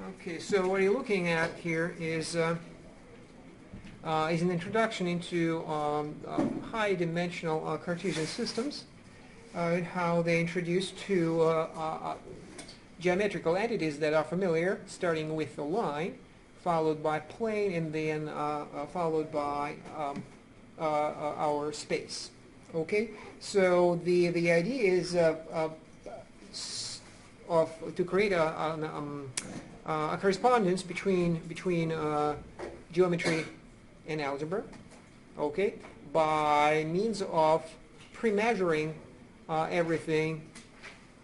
Okay, so what you're looking at here is an introduction into high-dimensional Cartesian systems, how they introduce two geometrical entities that are familiar, starting with the line, followed by plane, and then followed by our space. Okay, so the idea is to create a correspondence between geometry and algebra, okay, by means of pre-measuring everything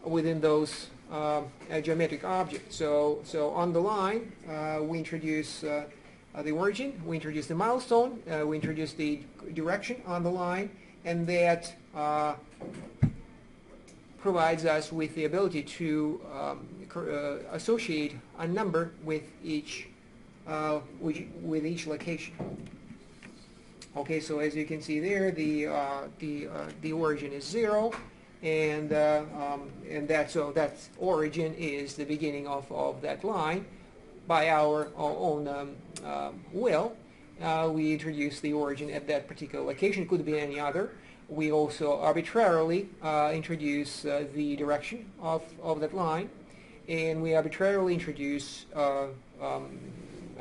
within those geometric objects. So on the line, we introduce the origin, we introduce the milestone, we introduce the direction on the line, and that provides us with the ability to associate a number with each location. Okay, so as you can see there, the origin is 0, and that origin is the beginning of that line. By our own will, we introduce the origin at that particular location. It could be any other. We also arbitrarily introduce the direction of that line, and we arbitrarily introduce a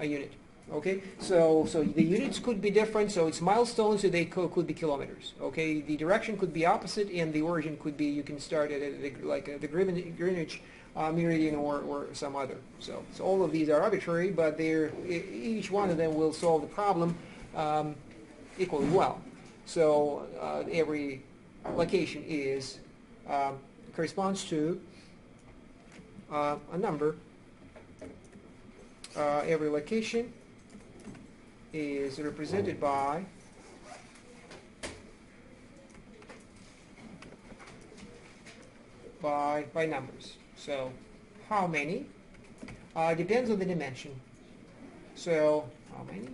unit. Okay, so the units could be different. So it's milestones, so they could be kilometers. Okay, the direction could be opposite, and the origin could be, you can start at the Greenwich meridian or some other. So all of these are arbitrary, but each one of them will solve the problem equally well. So every location corresponds to a number. Every location is represented by numbers. So how many depends on the dimension. So how many?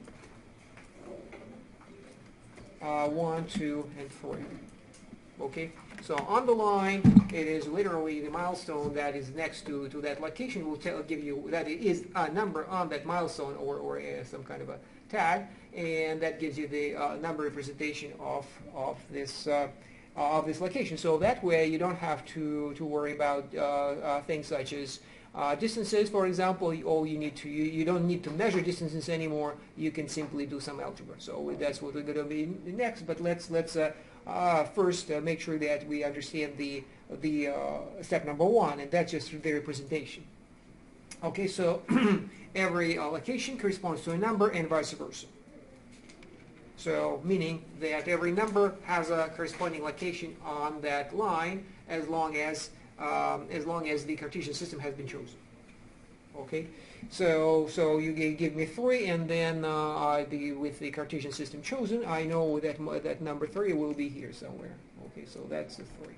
1, 2, and 3. Okay, so on the line, it is literally the milestone that is next to that location will give you that it is a number on that milestone, or some kind of a tag, and that gives you the number representation of this location. So that way you don't have to worry about things such as distances, for example. You don't need to measure distances anymore. You can simply do some algebra. So that's what we're going to be next. But let's first make sure that we understand the step number 1, and that's just the representation. Okay, so every location corresponds to a number, and vice versa. So meaning that every number has a corresponding location on that line, as long as the Cartesian system has been chosen. Okay, so you give me 3, and then with the Cartesian system chosen, I know that number 3 will be here somewhere. Okay, so that's the 3.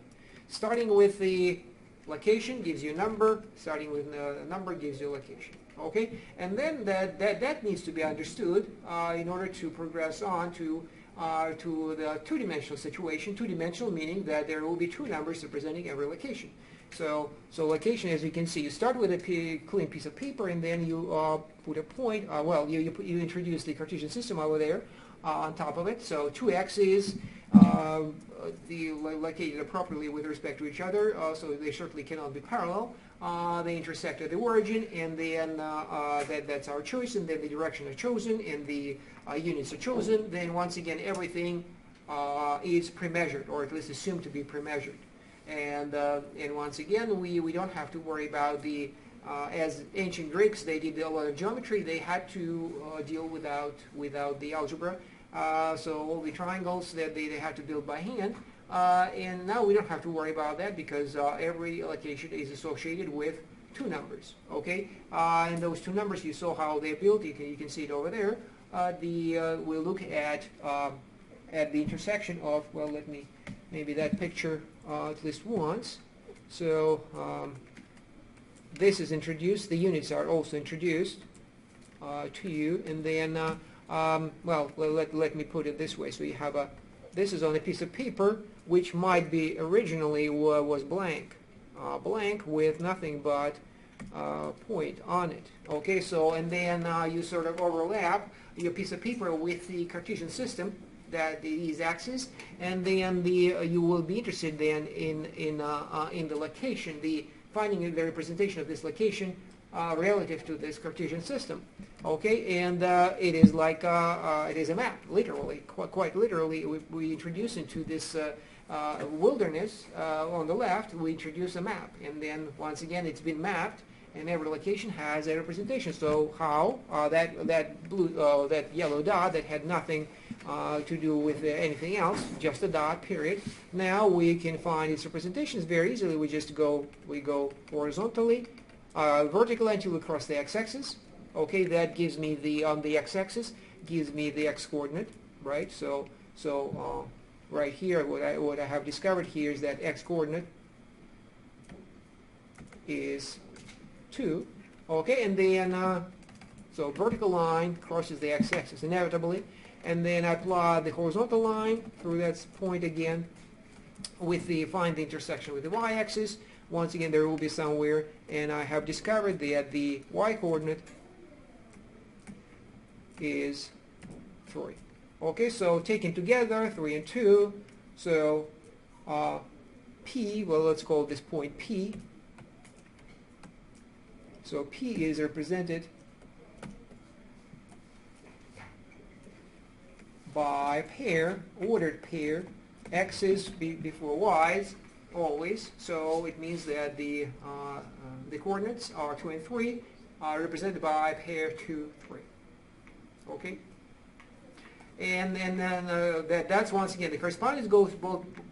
Starting with the location gives you a number. Starting with a number gives you a location. Okay, and then that needs to be understood in order to progress on to the two-dimensional situation. Two-dimensional meaning that there will be 2 numbers representing every location. So location, as you can see, you start with a clean piece of paper, and then you put a point. You introduce the Cartesian system over there on top of it. So 2x is located appropriately with respect to each other, so they certainly cannot be parallel. They intersect at the origin, and then that's our choice, and then the direction is chosen, and the units are chosen. Then once again, everything is pre-measured, or at least assumed to be pre-measured. And once again, we don't have to worry about as ancient Greeks, they did a lot of geometry. They had to deal without the algebra. So all the triangles that they had to build by hand. And now we don't have to worry about that, because every location is associated with 2 numbers. Okay, and those 2 numbers, you saw how they're built. You can see it over there. We'll look at the intersection of, well, let me maybe that picture at least once. So this is introduced. The units are also introduced to you, and then well, let me put it this way. So you have this is on a piece of paper, which might be originally was blank with nothing but point on it. Okay, so and then you sort of overlap your piece of paper with the Cartesian system, that these axes, and then you will be interested then in the location, finding the representation of this location relative to this Cartesian system. Okay, and it is like it is a map, literally, quite literally. We introduce into this wilderness on the left. We introduce a map, and then once again it's been mapped, and every location has a representation. So how that yellow dot that had nothing to do with anything else, just a dot, period. Now we can find its representations very easily. We go horizontally, vertically until we cross the x-axis. Okay, that gives me on the x-axis gives me the x-coordinate, right? So right here, what I have discovered here is that x-coordinate is 2. Okay, and then so vertical line crosses the x-axis inevitably, and then I plot the horizontal line through that point again find the intersection with the y-axis. Once again, there will be somewhere, and I have discovered that the y-coordinate is 3. Okay, so taken together, 3 and 2, so P, well, let's call this point P. So P is represented by pair, ordered pair, x's before y's, always. So it means that the coordinates are 2 and 3 are represented by pair 2, 3. Okay? And then that's once again, the correspondence goes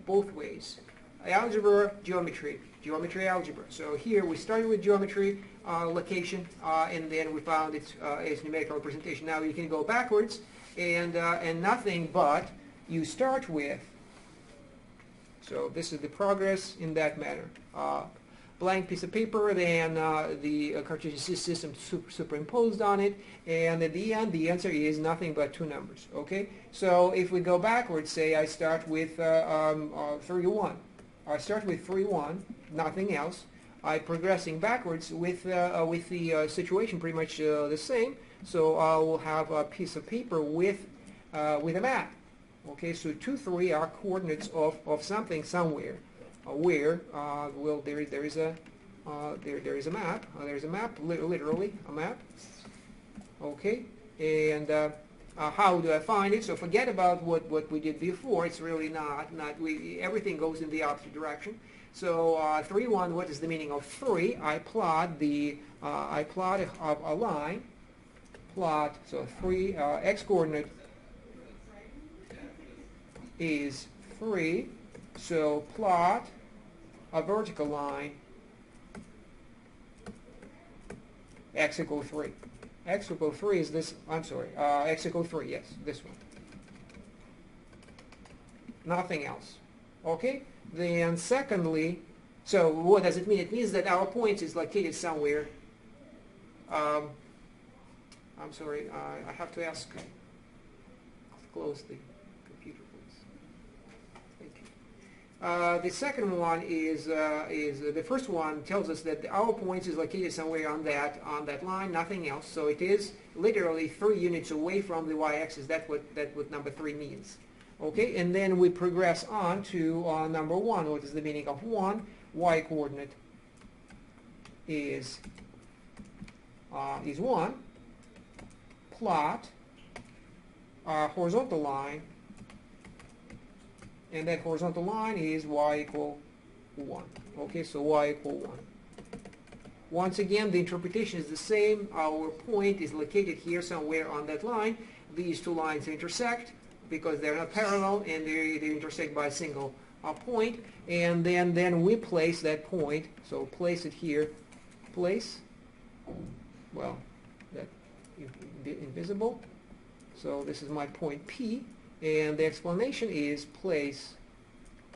both ways. Algebra, geometry, algebra. So here we started with geometry, location, and then we found its numerical representation. Now you can go backwards, and nothing but you start with. So this is the progress in that manner. Blank piece of paper, then the Cartesian system superimposed on it, and at the end the answer is nothing but 2 numbers. Okay, so if we go backwards, say I start with 31. I start with 3-1, nothing else. I'm progressing backwards with the situation pretty much the same. So I will have a piece of paper with a map. Okay, so 2, 3 are coordinates of something somewhere. Where well there is a map. There's a map, literally a map. Okay, and how do I find it? So forget about what we did before. It's really not everything goes in the opposite direction. So 3, 1. What is the meaning of 3? I plot a line. Plot, so 3 x coordinate is 3. So plot a vertical line, x equals 3. X equals 3 is this, I'm sorry, x equals 3, yes, this one. Nothing else. Okay? Then secondly, so what does it mean? It means that our point is located somewhere. I'm sorry, I have to ask, close the computer, please. Thank you. The second one is the first one tells us that our point is located somewhere on that line, nothing else. So it is literally 3 units away from the y-axis. That's what number 3 means. Okay, and then we progress on to number 1. What is the meaning of 1? Y-coordinate is 1. Plot a horizontal line, and that horizontal line is y equal 1. Okay, so y equal 1. Once again, the interpretation is the same. Our point is located here somewhere on that line. These 2 lines intersect because they're not parallel, and they intersect by a single point. And then we place that point. So place it here. Place. Well, that invisible. So this is my point P, and the explanation is place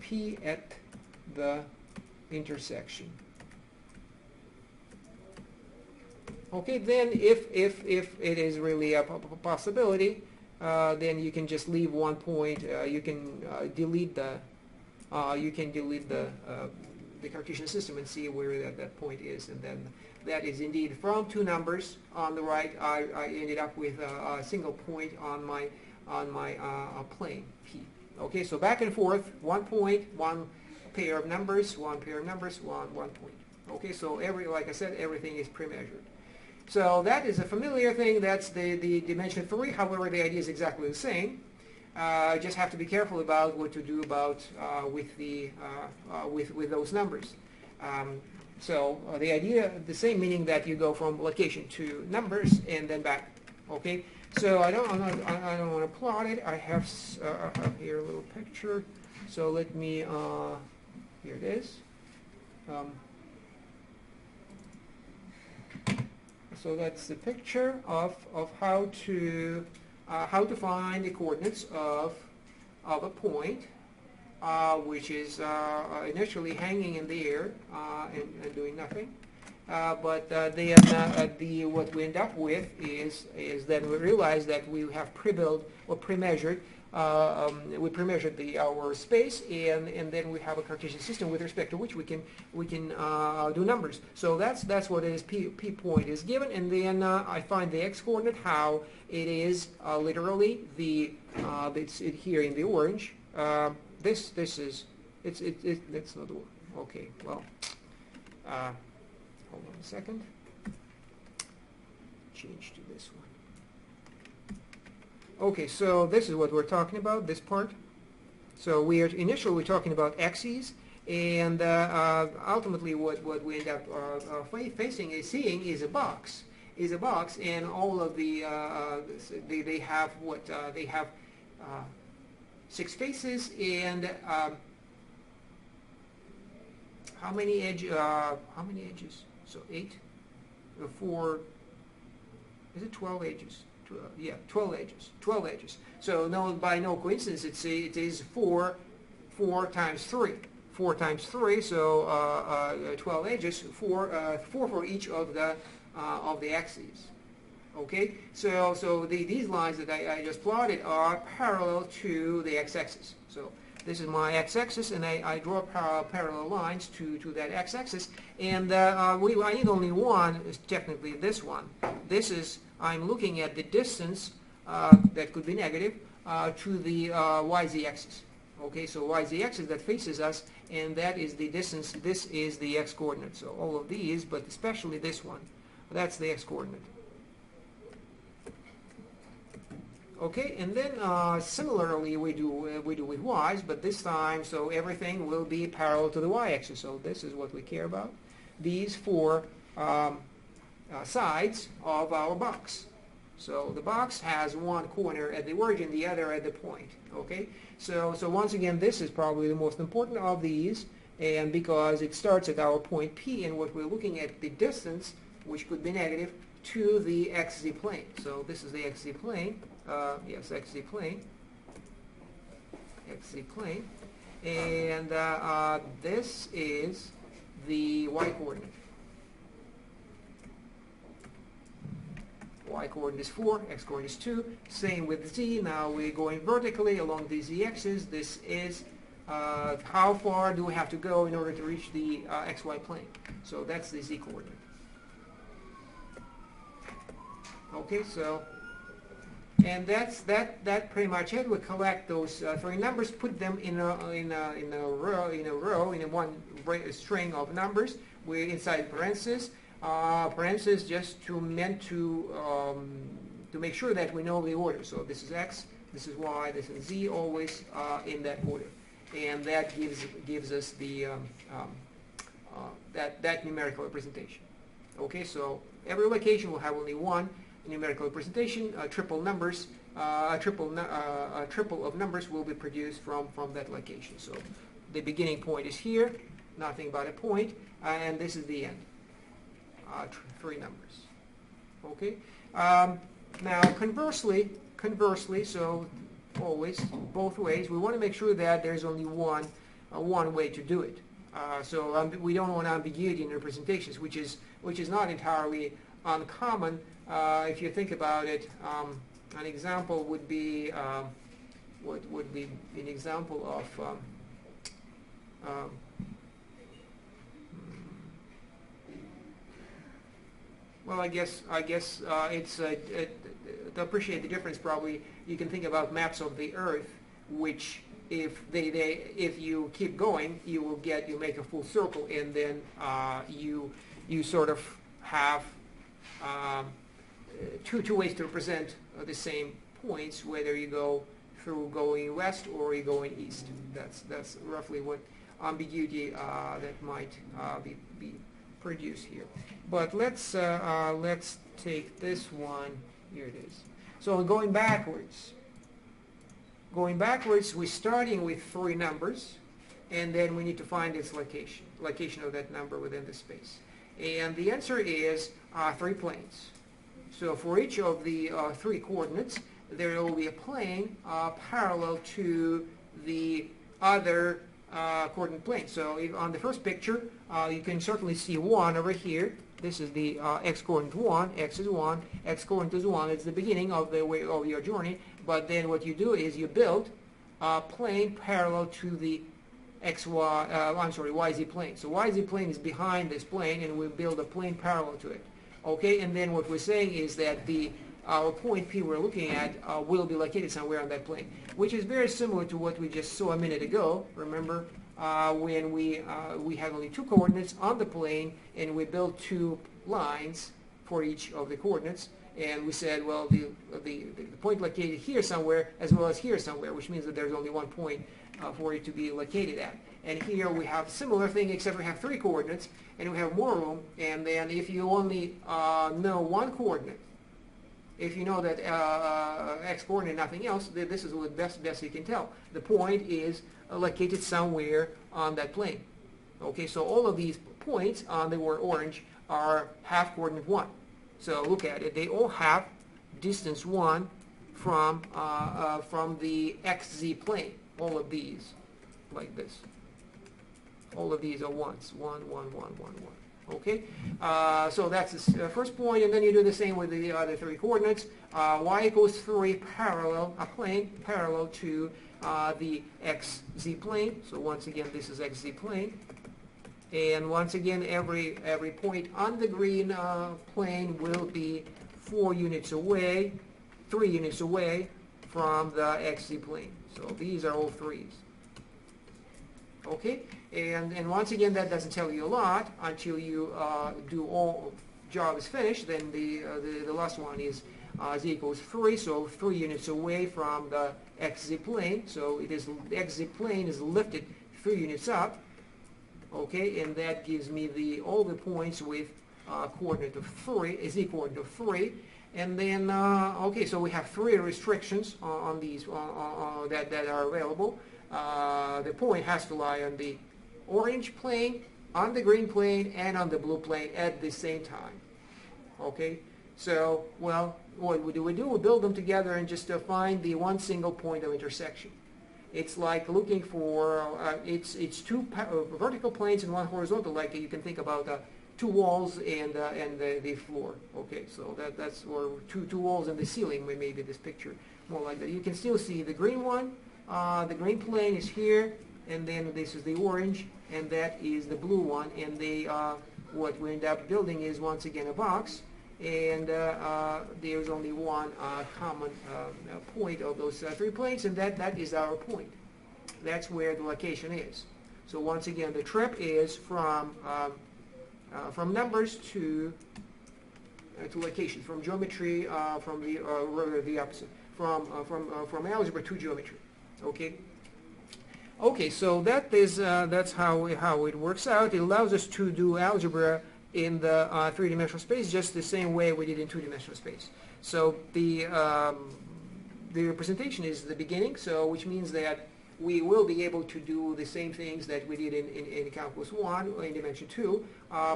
P at the intersection. Okay, then if it is really a possibility, then you can just leave one point. You can delete the the Cartesian system and see where that point is. And then that is indeed from two numbers on the right. I ended up with a single point on my plane P. Okay, so back and forth, 1 point, one pair of numbers, one point. Okay, so like I said, everything is pre-measured. So that is a familiar thing. That's the dimension 3. However, the idea is exactly the same. Just have to be careful about what to do about with those numbers. So the idea the same, meaning that you go from location to numbers and then back. Okay. So I don't want to plot it. I have here a little picture. So let me here it is. So that's the picture of how to find the coordinates of a point, which is initially hanging in the air and doing nothing. But then what we end up with is that we realize that we have pre-built or pre-measured. We pre-measured our space, and then we have a Cartesian system with respect to which we can do numbers. So that's what it is. P point is given, and then I find the x coordinate. How it is literally it's here in the orange. This is that's not the one. Okay, well. Hold on a second. Change to this one. Okay, so this is what we're talking about, this part. So we're talking about axes, and ultimately what we end up seeing is a box. And all of the they have what they have 6 faces, and how many edges? So 8, 4. Is it 12 edges? Yeah, 12 edges. 12 edges. So by no coincidence, it is 4 times 3. 4 times 3. So 12 edges. 4 for each of the axes. Okay. So these lines that I just plotted are parallel to the x-axis. So this is my x-axis, and I draw parallel lines to that x-axis, and I need only one, technically this one. This is, I'm looking at the distance that could be negative to the yz axis. Okay, so yz axis that faces us, and that is the distance. This is the x-coordinate. So all of these, but especially this one, that's the x-coordinate. Okay, and then similarly we do with y's, but this time, so everything will be parallel to the y-axis. So this is what we care about. These 4 sides of our box. So the box has one corner at the origin, the other at the point. Okay, so once again, this is probably the most important of these, and because it starts at our point P, and what we're looking at the distance, which could be negative, to the xz plane. So this is the xz plane. Yes, xz plane. Xz plane. And this is the y-coordinate. Y-coordinate is 4, x-coordinate is 2. Same with z. Now we're going vertically along the z-axis. This is how far do we have to go in order to reach the xy plane. So that's the z-coordinate. Okay, so, and that's pretty much it. We collect those 3 numbers, put them in a row, in one string of numbers. We're inside parentheses. Parentheses just to make sure that we know the order. So this is x, this is y, this is z, always in that order, and that gives us the that numerical representation. Okay, so every location will have only one numerical representation. Triple numbers, a triple of numbers will be produced from that location. So the beginning point is here, nothing but a point, and this is the end. 3 numbers. Okay. Now conversely, so always both ways, we want to make sure that there's only one way to do it. So we don't want ambiguity in representations, which is not entirely uncommon. If you think about it, an example would be what would be an example of Well, I guess it's to appreciate the difference. Probably you can think about maps of the Earth, which if you keep going, you make a full circle, and then you sort of have two ways to represent the same points, whether you go through going west or you going east. That's roughly what ambiguity that might be produced here. But let's take this one. Here it is. So going backwards, we're starting with three numbers, and then we need to find its location of that number within the space. And the answer is 3 planes. So for each of the 3 coordinates, there will be a plane parallel to the other coordinate plane. So on the first picture, you can certainly see 1 over here. This is the x coordinate 1, x is 1, x coordinate is 1. It's the beginning of the way of your journey. But then what you do is you build a plane parallel to the YZ plane. So YZ plane is behind this plane, and we build a plane parallel to it. Okay, and then what we're saying is that our point P we're looking at will be located somewhere on that plane, which is very similar to what we just saw a minute ago. Remember when we had only 2 coordinates on the plane, and we built 2 lines for each of the coordinates, and we said, well, the point located here somewhere as well as here somewhere, which means that there's only 1 point for it to be located at. And here we have a similar thing, except we have 3 coordinates, and we have more room. And then if you only know 1 coordinate, if you know that x coordinate, nothing else, this is the best you can tell. The point is located somewhere on that plane. Okay, so all of these points on the word orange are half coordinate 1. So look at it; they all have distance 1 from the xz plane. All of these, like this. All of these are 1s. 1, 1, 1, 1, 1. Okay, so that's the first point, and then you do the same with the other 3 coordinates. Y equals 3 parallel, a plane parallel to the xz plane. So once again, this is xz plane. And once again, every point on the green plane will be 4 units away, 3 units away from the xz plane. So these are all 3s. Okay, and once again, that doesn't tell you a lot until you do all job is finished. Then the last one is z equals 3, so 3 units away from the xz plane. So it is the xz plane is lifted 3 units up. Okay, and that gives me all the points with coordinate of 3, z coordinate of 3. And then okay, so we have 3 restrictions on these that are available. The point has to lie on the orange plane, on the green plane, and on the blue plane at the same time. Okay, so well, what do? We build them together and just find the one single point of intersection. It's like looking for it's 2 vertical planes and 1 horizontal. Like you can think about 2 walls and the floor. Okay, so that's or two walls and the ceiling. Maybe this picture more like that. You can still see the green one. The green plane is here, and then this is the orange, and that is the blue one. And what we end up building is once again a box, and there's only one common point of those 3 planes, and that is our point. That's where the location is. So once again, the trip is from numbers to location, from geometry, from the opposite, from algebra to geometry. Okay. Okay, so that's how it works out. It allows us to do algebra in the 3-dimensional space just the same way we did in 2-dimensional space. So the representation is the beginning, so which means that we will be able to do the same things that we did in calculus 1 or in dimension 2,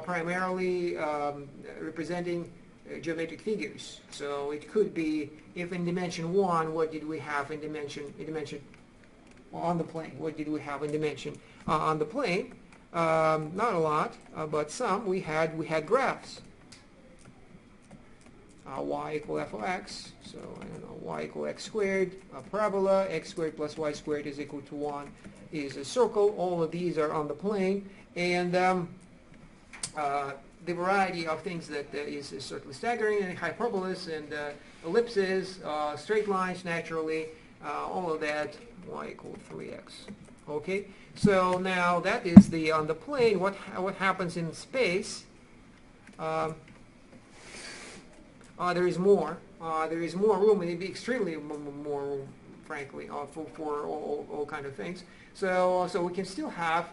primarily representing geometric figures. So it could be, if in dimension 1, what did we have in dimension on the plane? What did we have in dimension on the plane? Not a lot, but some. We had graphs. Y equal f of x, so I don't know, y equal x squared, a parabola, x squared plus y squared is equal to 1 is a circle. All of these are on the plane, and the variety of things that is certainly staggering, and hyperbolas and ellipses, straight lines naturally, all of that, y equal 3x. Okay, so now that is the on the plane. What happens in space? There is more. There is more room, and it'd be extremely more room, frankly, for all kind of things. So we can still have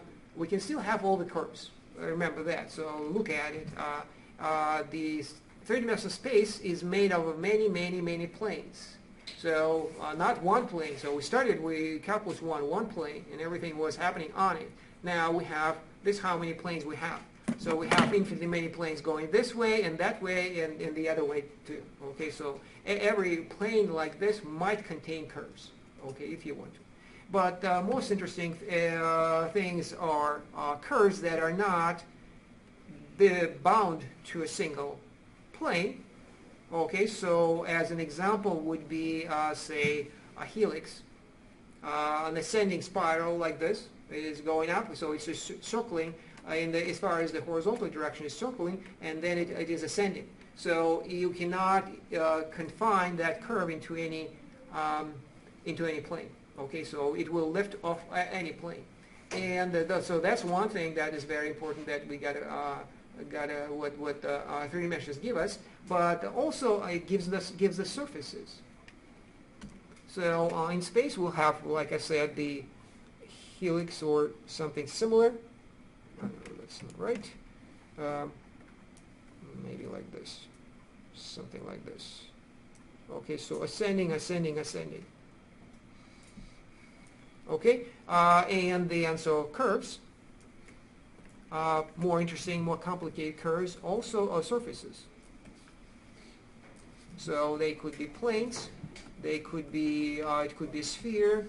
all the curves. Remember that. So look at it. The three-dimensional space is made up of many planes. So not one plane. So we started with calculus one plane, and everything was happening on it. Now we have this. How many planes we have? So we have infinitely many planes going this way and that way and the other way too. Okay, so every plane like this might contain curves. Okay, if you want to. But most interesting things are curves that are not bound to a single plane. Okay, so as an example would be, say, a helix, an ascending spiral like this. It is going up, so it's just circling as far as the horizontal direction is circling, and then it is ascending. So you cannot confine that curve into any plane. Okay, so it will lift off any plane, and so that's one thing that is very important that we got what 3 dimensions give us, but also it gives us surfaces. So in space we'll have, like I said, the helix or something similar. That's not right. Maybe like this, something like this. Okay, so ascending. Okay, and so curves, more interesting, more complicated curves, also are surfaces. So they could be planes, they could be, it could be a sphere,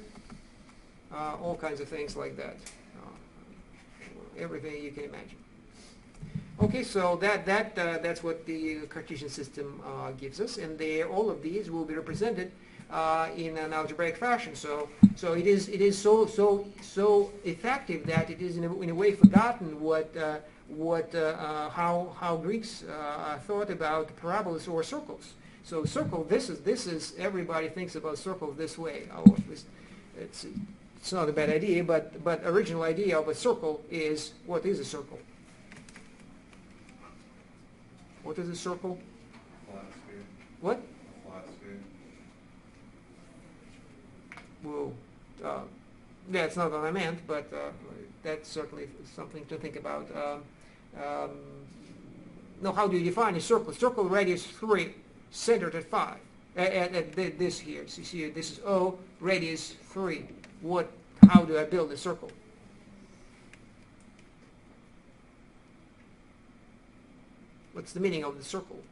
all kinds of things like that. Everything you can imagine. Okay, so that's what the Cartesian system gives us, and all of these will be represented in an algebraic fashion. So it is so effective that it is in a way forgotten how Greeks thought about parabolas or circles. So circle, this is everybody thinks about circle this way. It's not a bad idea, but original idea of a circle is, what is a circle? What is a circle? Flat sphere. What? Flat sphere. Well, that's not what I meant, but that's certainly something to think about. Now, how do you define a circle? Circle radius 3, centered at 5. At this here, so you see, this is O, radius 3. How do I build a circle? What's the meaning of the circle?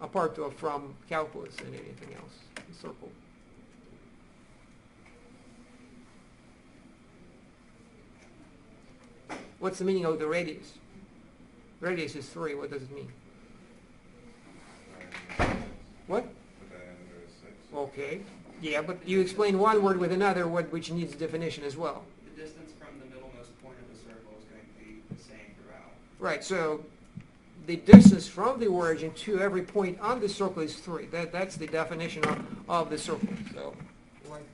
Apart from calculus and anything else, the circle. What's the meaning of the radius? Radius is 3. What does it mean? What? The diameter is 6. Okay. Yeah, but you explain one word with another word which needs definition as well. The distance from the middlemost point of the circle is going to be the same throughout. Right, so the distance from the origin to every point on the circle is 3. That's the definition of the circle. So,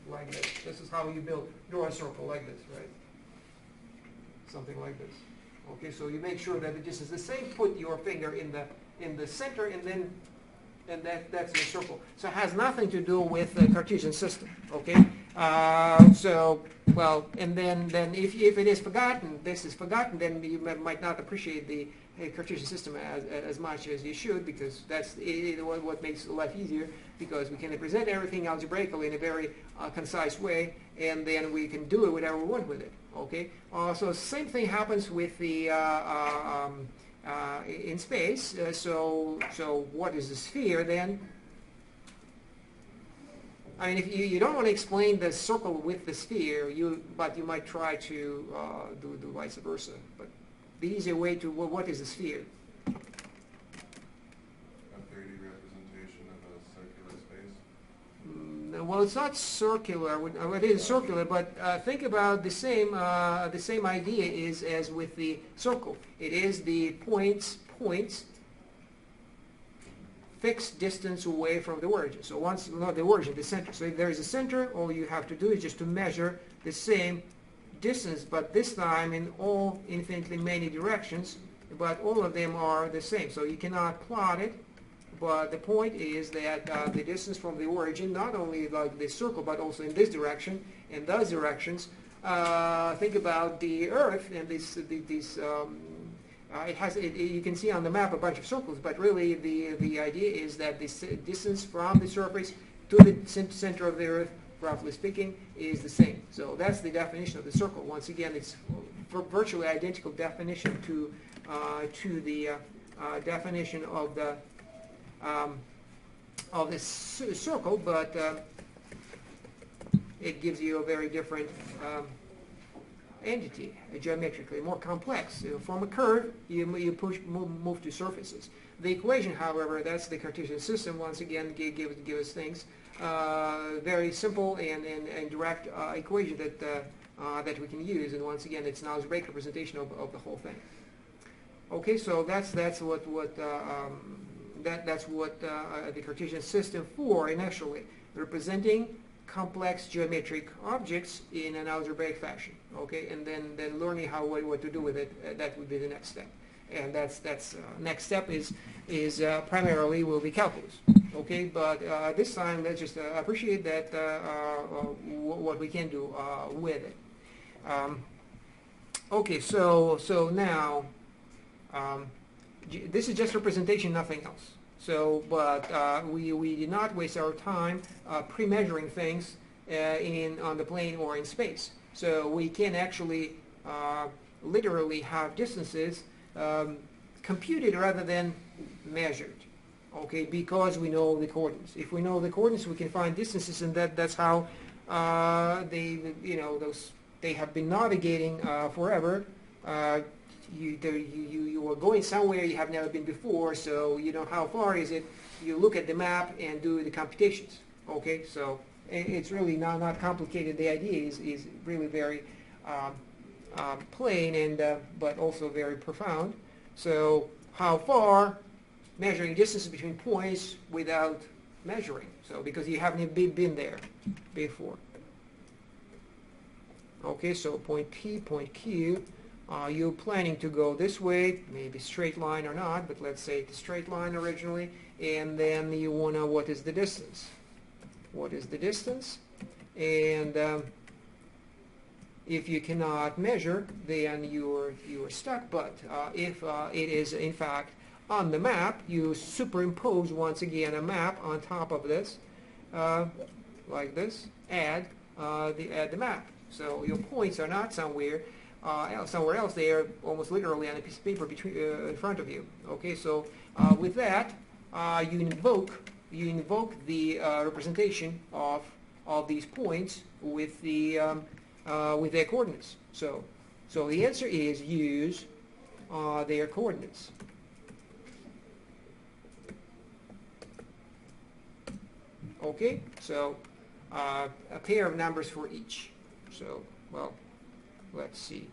like this. This is how you draw a circle like this, right? Something like this. Okay, so you make sure that the distance is the same. Put your finger in the center, and that's the circle. So it has nothing to do with the Cartesian system. Okay. And then if it is forgotten, this is forgotten, then you might not appreciate the Cartesian system as much as you should, because that's what makes life easier, because we can represent everything algebraically in a very concise way, and then we can do it whatever we want with it. Okay. So same thing happens with the in space. So what is the sphere then? I mean, if you don't want to explain the circle with the sphere, but you might try to do vice versa. But the easier way to, what is the sphere? A 3D representation of a circular space. Well, it's not circular. It is circular, but think about the same idea is as with the circle. It is the points fixed distance away from the origin. So once, not the origin, the center. So if there is a center, all you have to do is just to measure the same distance, but this time in all infinitely many directions, but all of them are the same. So you cannot plot it. But the point is that the distance from the origin, not only like the circle, but also in this direction and those directions. Think about the Earth and you can see on the map a bunch of circles, but really the idea is that the distance from the surface to the center of the Earth, roughly speaking, is the same. So that's the definition of the circle. Once again, it's virtually identical definition to the definition of the circle, but it gives you a very different entity, geometrically more complex. From a curve, you move to surfaces. The equation, however, that's the Cartesian system. Once again, give us things very simple and direct equation that we can use. And once again, it's an algebraic representation of the whole thing. Okay, so that's what the Cartesian system for initially, representing complex geometric objects in an algebraic fashion. Okay, and then learning what to do with it, that would be the next step. And that's next step is primarily will be calculus. Okay, but this time let's just appreciate that what we can do with it. Okay, so now this is just representation, nothing else. So, but we did not waste our time pre-measuring things on the plane or in space. So we can actually literally have distances computed rather than measured. Okay, because we know the coordinates. If we know the coordinates, we can find distances, and that's how they have been navigating forever. You are going somewhere you have never been before, so you know how far is it. You look at the map and do the computations. Okay, so it's really not complicated. The idea is really very plain and but also very profound. So how far, measuring distances between points without measuring. So because you haven't been there before. Okay, so point P, point Q. You're planning to go this way, maybe straight line or not, but let's say it's a straight line originally, and then you want to know what is the distance. What is the distance? And if you cannot measure, then you're stuck. But if it is in fact on the map, you superimpose once again a map on top of this, like this. Add the map. So your points are not somewhere else. They are almost literally on a piece of paper in front of you. Okay, so with that, you invoke the representation of these points with their coordinates. So the answer is use their coordinates. Okay, so a pair of numbers for each. So, well, let's see.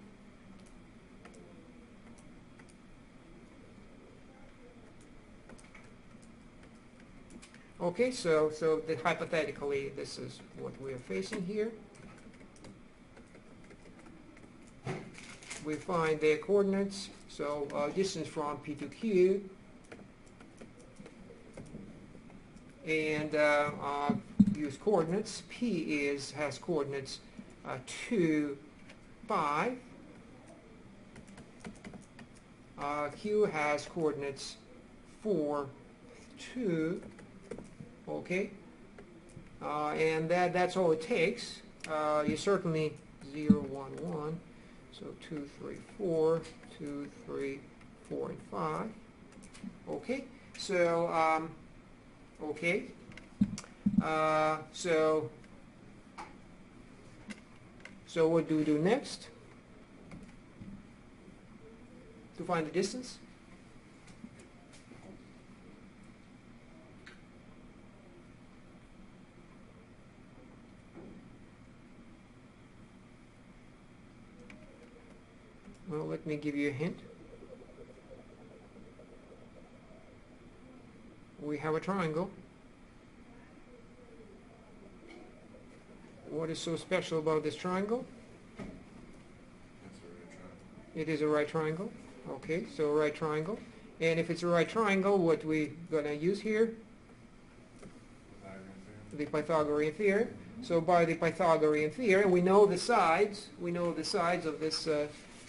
Okay, so hypothetically, this is what we are facing here. We find their coordinates. So distance from P to Q, and use coordinates. P has coordinates 2, 5. Q has coordinates 4, 2. Okay, and that's all it takes. You certainly 0, 1, 1. So 2, 3, 4, 2, 3, 4, and 5. Okay, so okay, so what do we do next to find the distance? Well, let me give you a hint. We have a triangle. What is so special about this triangle? That's a right triangle. It is a right triangle. Okay, so right triangle. And if it's a right triangle, what we gonna use here? Pythagorean theorem. The Pythagorean theorem. So by the Pythagorean theorem, we know the sides. We know the sides of this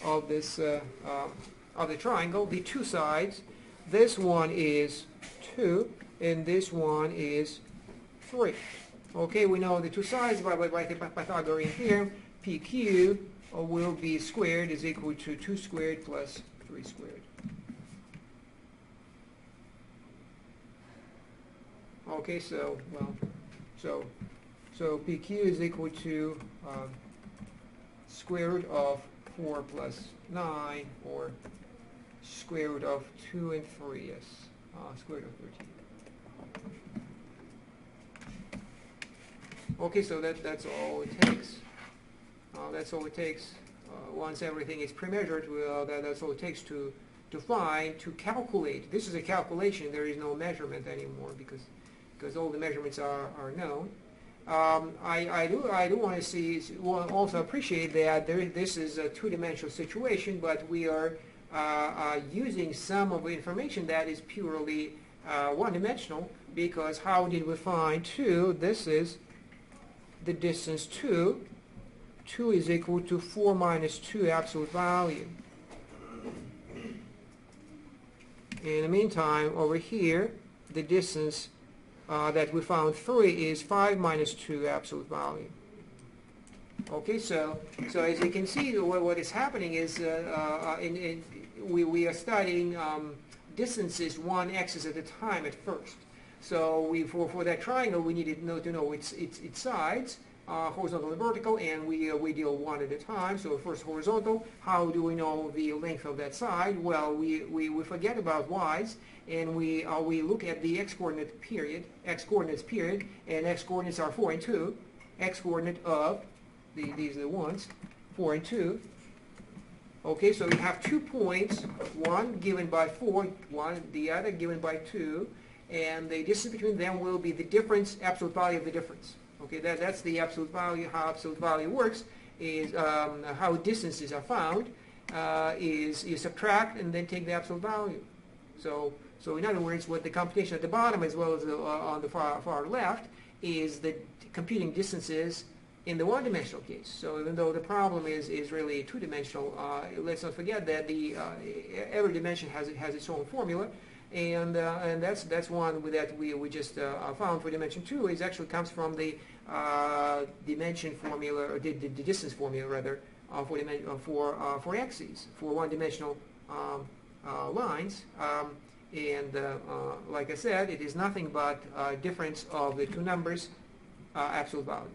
of the triangle. The two sides. This one is 2, and this one is 3. Okay, we know the two sides by the Pythagorean theorem. PQ will be squared is equal to 2 squared plus 3 squared. Okay, so PQ is equal to square root of 4 plus 9, or square root of 2 and 3, yes, square root of 13. Okay, so that's all it takes. That's all it takes. Once everything is pre-measured, that's all it takes to calculate. This is a calculation. There is no measurement anymore because all the measurements are known. I do want to also appreciate that this is a two-dimensional situation, but we are using some of the information that is purely one-dimensional, because how did we find 2? This is the distance 2. 2 is equal to 4 minus 2 absolute value. In the meantime, over here, the distance that we found 3 is 5 minus 2 absolute value. Okay, so as you can see, what is happening is we are studying distances one axis at a time at first. So for that triangle, we needed to know its sides, horizontal and vertical, and we deal one at a time. So first horizontal, how do we know the length of that side? Well, we forget about y's, and we look at the x-coordinate period, and x-coordinates are 4 and 2. X-coordinate of, these are the ones, 4 and 2. Okay, so we have 2 points, one given by 4, the other given by 2, and the distance between them will be the difference, absolute value of the difference. Okay, that's the absolute value. How absolute value works is how distances are found is you subtract and then take the absolute value. So in other words, what the computation at the bottom as well as on the far left is the computing distances in the one-dimensional case. So even though the problem is really two-dimensional, let's not forget that every dimension has its own formula. And that's one that we just found for dimension 2. It actually comes from the dimension formula, or the distance formula rather, for axes, for one-dimensional lines. Like I said, it is nothing but difference of the two numbers, absolute value.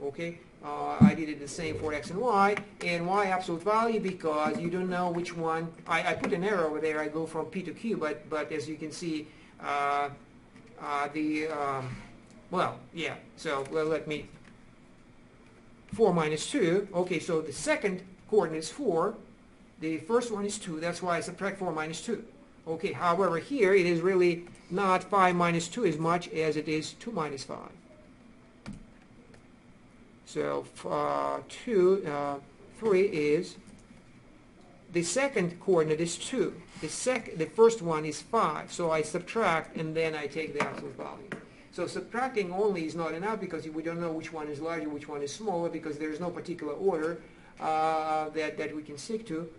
Okay, I did it the same for x and y, and y absolute value because you don't know which one. I put an arrow over there. I go from p to q, but as you can see, well, yeah. So let me 4 minus 2. Okay, so the second coordinate is 4. The first one is 2. That's why I subtract 4 minus 2. Okay. However, here it is really not 5 minus 2 as much as it is 2 minus 5. So 3 is, the second coordinate is 2. The first one is 5. So I subtract and then I take the absolute value. So subtracting only is not enough because we don't know which one is larger, which one is smaller, because there is no particular order that we can stick to.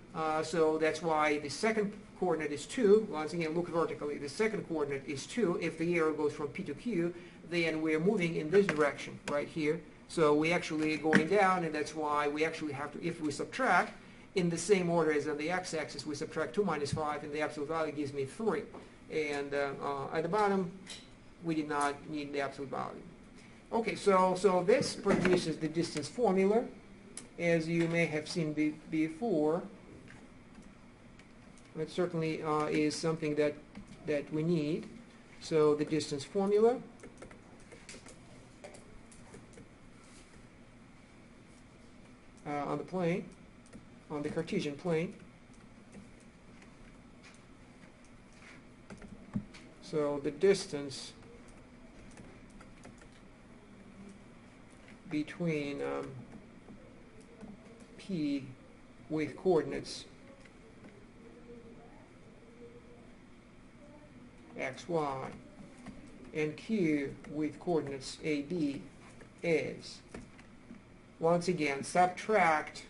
So that's why the second coordinate is 2. Once again, look vertically. The second coordinate is 2. If the arrow goes from p to q, then we're moving in this direction right here. So we actually going down, and that's why we actually have to, if we subtract in the same order as on the x-axis, we subtract 2 minus 5, and the absolute value gives me 3. And at the bottom, we did not need the absolute value. Okay, so this produces the distance formula, as you may have seen before. It certainly is something that we need. So the distance formula. On the plane, on the Cartesian plane. So the distance between P with coordinates x, y, and Q with coordinates a, b is, once again, subtract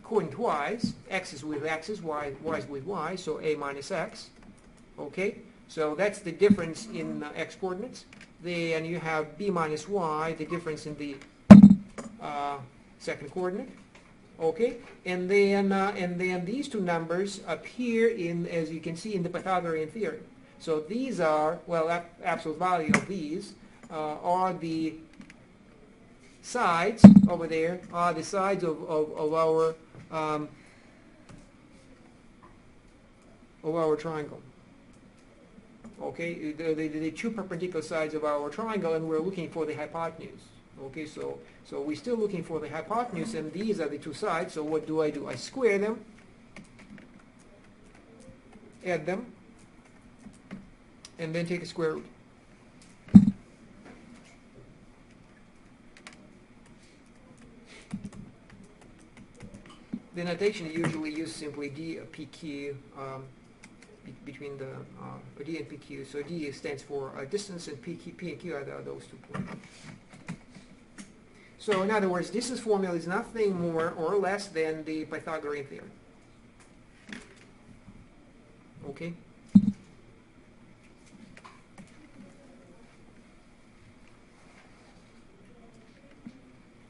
coordinate-wise, x is with x's, y is with y, so a minus x. Okay, so that's the difference in x coordinates. Then you have b minus y, the difference in the second coordinate. Okay, and then these two numbers appear in, as you can see, in the Pythagorean theorem. So these are, well, absolute value of these are the sides over there, are the sides of our triangle. Okay, the two perpendicular sides of our triangle, and we're looking for the hypotenuse. Okay, so we're still looking for the hypotenuse, and these are the two sides. So what do? I square them, add them, and then take a square root. The notation usually use simply d pq between the d and pq. So d stands for distance, and p and q are those 2 points. So in other words, distance formula is nothing more or less than the Pythagorean theorem. Okay?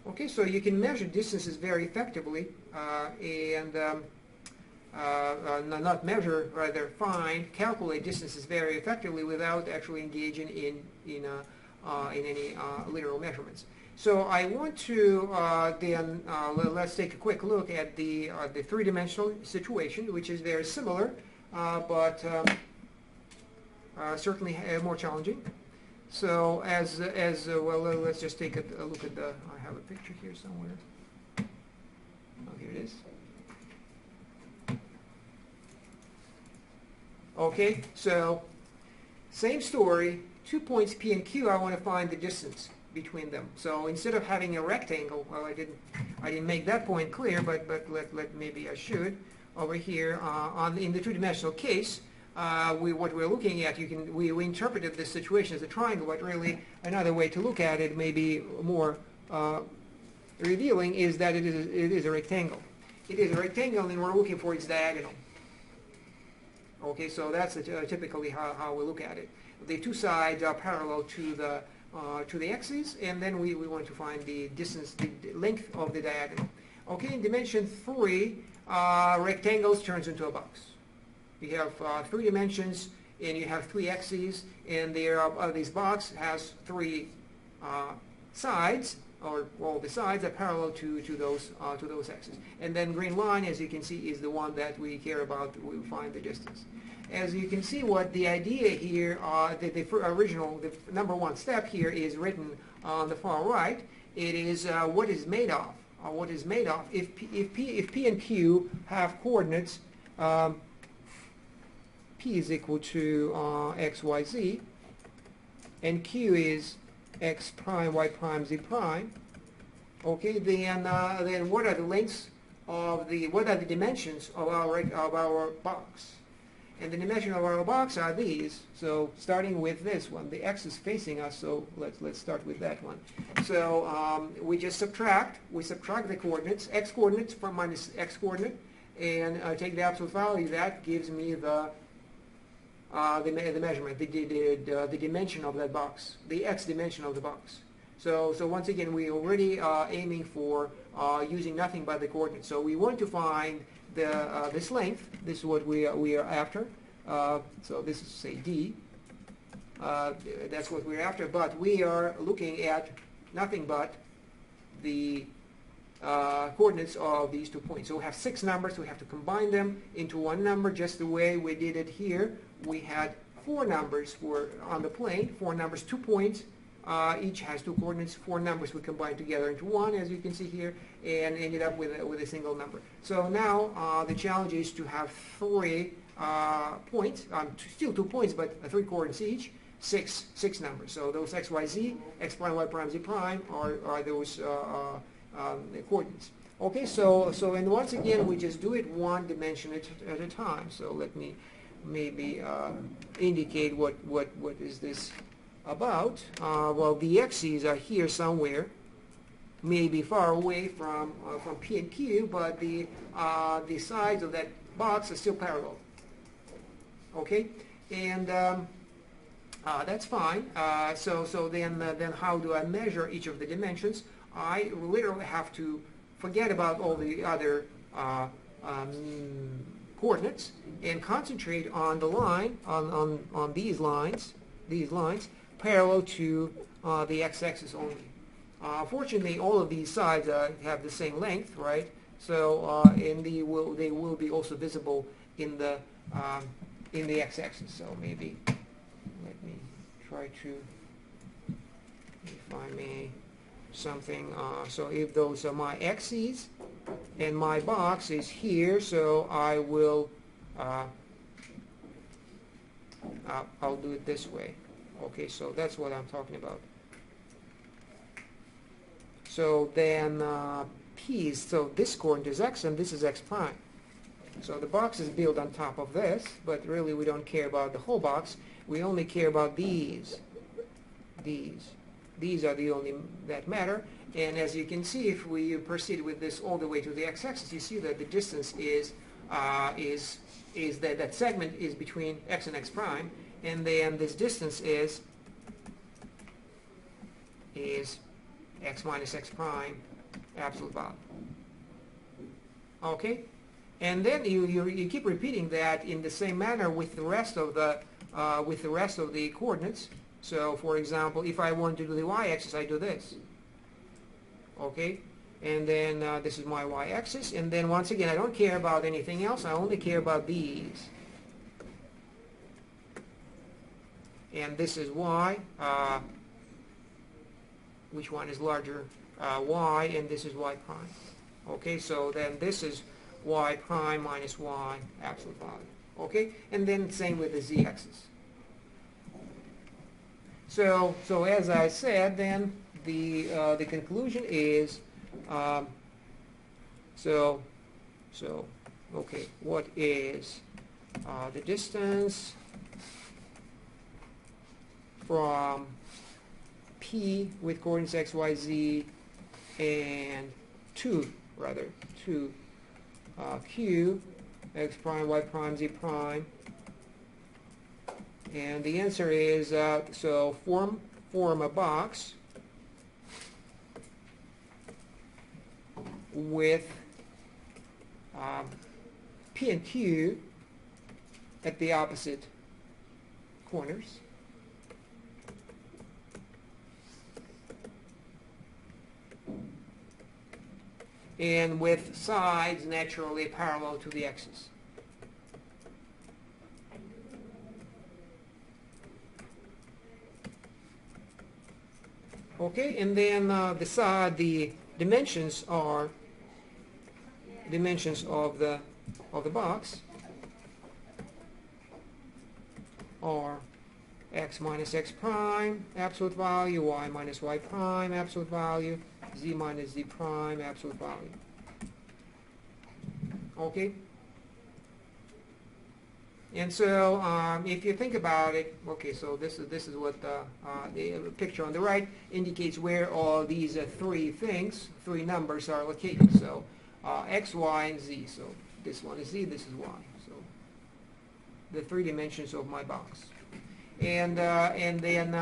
Okay, so you can measure distances very effectively and not measure, rather find, calculate distances very effectively without actually engaging in any literal measurements. So I want to then let's take a quick look at the three-dimensional situation, which is very similar, but certainly more challenging. So as well, let's just take a look at the. I have a picture here somewhere. Oh, here it is. Okay, so same story. 2 points P and Q. I want to find the distance between them. So instead of having a rectangle, well, I didn't make that point clear, but maybe I should. Over here in the two-dimensional case, what we're looking at, we interpreted this situation as a triangle, but really another way to look at it, maybe more revealing, is that it is a rectangle. It is a rectangle, and we're looking for its diagonal. Okay, so that's typically how we look at it. The two sides are parallel to the axes, and then we want to find the distance, the length of the diagonal. Okay, in dimension 3, rectangles turns into a box. You have 3 dimensions, and you have 3 axes, and this box has 3 sides, or all the sides are parallel to those axes. And then green line, as you can see, is the one that we care about. We find the distance. As you can see, what the idea here, the number 1 step here is written on the far right. It is what is made of. What is made of? If P and Q have coordinates, P is equal to x, y, z, and Q is x prime, y prime, z prime. Okay, then what are the lengths of what are the dimensions of our box? And the dimension of our box are these. So starting with this one, the x is facing us, so let's start with that one. So we just subtract. We subtract the coordinates, x coordinates from minus x coordinate, and take the absolute value. That gives me the measurement, the dimension of that box, the x dimension of the box. So once again, we already aiming for using nothing but the coordinates. So we want to find this length. This is what we are after. So this is, say, d. That's what we're after. But we are looking at nothing but the coordinates of these 2 points. So we have 6 numbers. We have to combine them into one number, just the way we did it here. We had 4 numbers on the plane. 4 numbers, 2 points. each has two coordinates, four numbers we combined together into one, as you can see here, and ended up with a single number. So now the challenge is to have three points, still 2 points, but three coordinates each, six numbers. So those x, y, z, x prime, y prime, z prime are those coordinates. Okay, so and once again we just do it one dimension at a time. So let me maybe indicate what is this about. Well, the x's are here somewhere, maybe far away from P and Q, but the sides of that box are still parallel. Okay, and that's fine. So then how do I measure each of the dimensions? I literally have to forget about all the other coordinates and concentrate on the line, on these lines parallel to the x-axis only. Fortunately, all of these sides have the same length, right? So and they will be also visible in the x-axis. So maybe let me try to, if I may, something. So if those are my x's and my box is here, so I will I'll do it this way. Okay, so that's what I'm talking about. So then p's, so this coordinate is x and this is x prime. So the box is built on top of this, but really we don't care about the whole box. We only care about these. These are the only that matter. And as you can see, if we proceed with this all the way to the x-axis, you see that the distance is that segment is between x and x prime, and then this distance is x minus x prime absolute value. Okay, and then you keep repeating that in the same manner with the rest of the coordinates. So, for example, if I want to do the y-axis, I do this. Okay, and then this is my y-axis, and then once again, I don't care about anything else. I only care about these. And this is y. Which one is larger? Y, and this is y prime. Okay, so then this is y prime minus y absolute value. Okay, and then same with the z-axis. So as I said, then the conclusion is okay, what is the distance from P with coordinates x, y, z and to Q, x prime, y prime, z prime? And the answer is, so form a box with P and Q at the opposite corners. And with sides naturally parallel to the x's. Okay, and then the dimensions are dimensions of the box are x minus x prime absolute value, y minus y prime absolute value, z minus z prime absolute value. Okay. And so if you think about it, okay, so this is what the picture on the right indicates where all these three numbers are located. So x, y, and z. So this one is z, this is y. So the three dimensions of my box. And then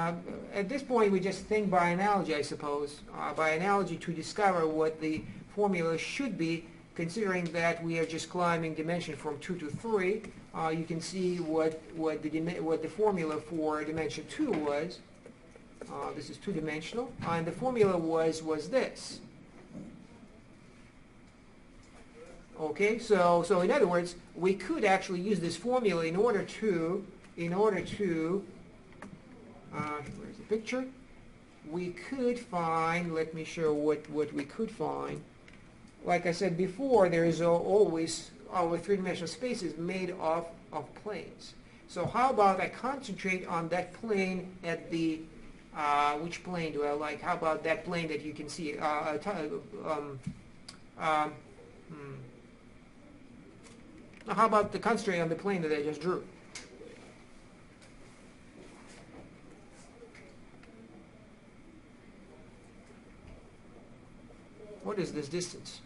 at this point we just think by analogy, I suppose, by analogy to discover what the formula should be, considering that we are just climbing dimension from 2 to 3. You can see what the formula for dimension 2 was. This is two-dimensional, and the formula was this. Okay, so in other words, we could actually use this formula in order to where's the picture? we could find, let me show what we could find. Like I said before, there is always, our three-dimensional space is made of planes. So how about I concentrate on that plane at the, which plane do I like? How about that plane that you can see? How about the concentrate on the plane that I just drew? What is this distance?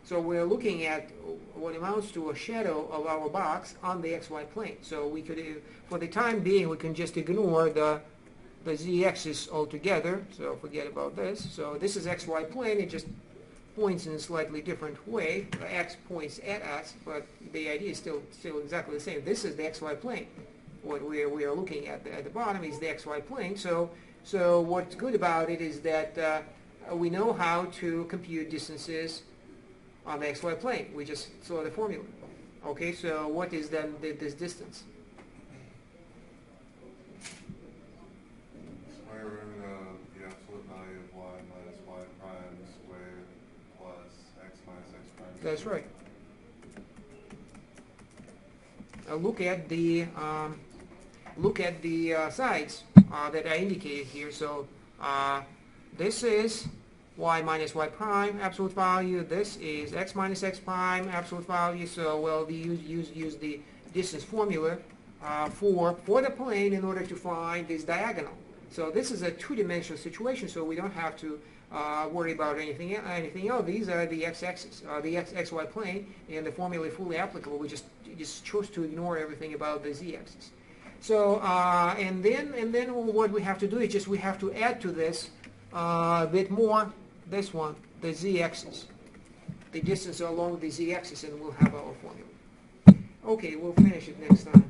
So we're looking at what amounts to a shadow of our box on the xy plane. So we could, for the time being, we can just ignore the z-axis altogether. So forget about this. So this is xy plane. It just points in a slightly different way. The x points at us, but the idea is still exactly the same. This is the xy plane. What we are looking at the bottom is the xy plane. So what's good about it is that we know how to compute distances on the xy plane. We just saw the formula. Okay, so what is then this distance? Square root of the absolute value of y minus y prime squared plus x minus x prime. That's squared. right. Look at the sides that I indicated here. So this is y minus y prime absolute value. This is x minus x prime absolute value. So well, we use the distance formula for the plane in order to find this diagonal. So this is a two-dimensional situation, so we don't have to worry about anything else. These are the x-axis, the xy plane, and the formula is fully applicable. We just chose to ignore everything about the z-axis. So and then what we have to do is just we have to add to this a bit more. This one, the z-axis, the distance along the z-axis, and we'll have our formula. Okay, we'll finish it next time.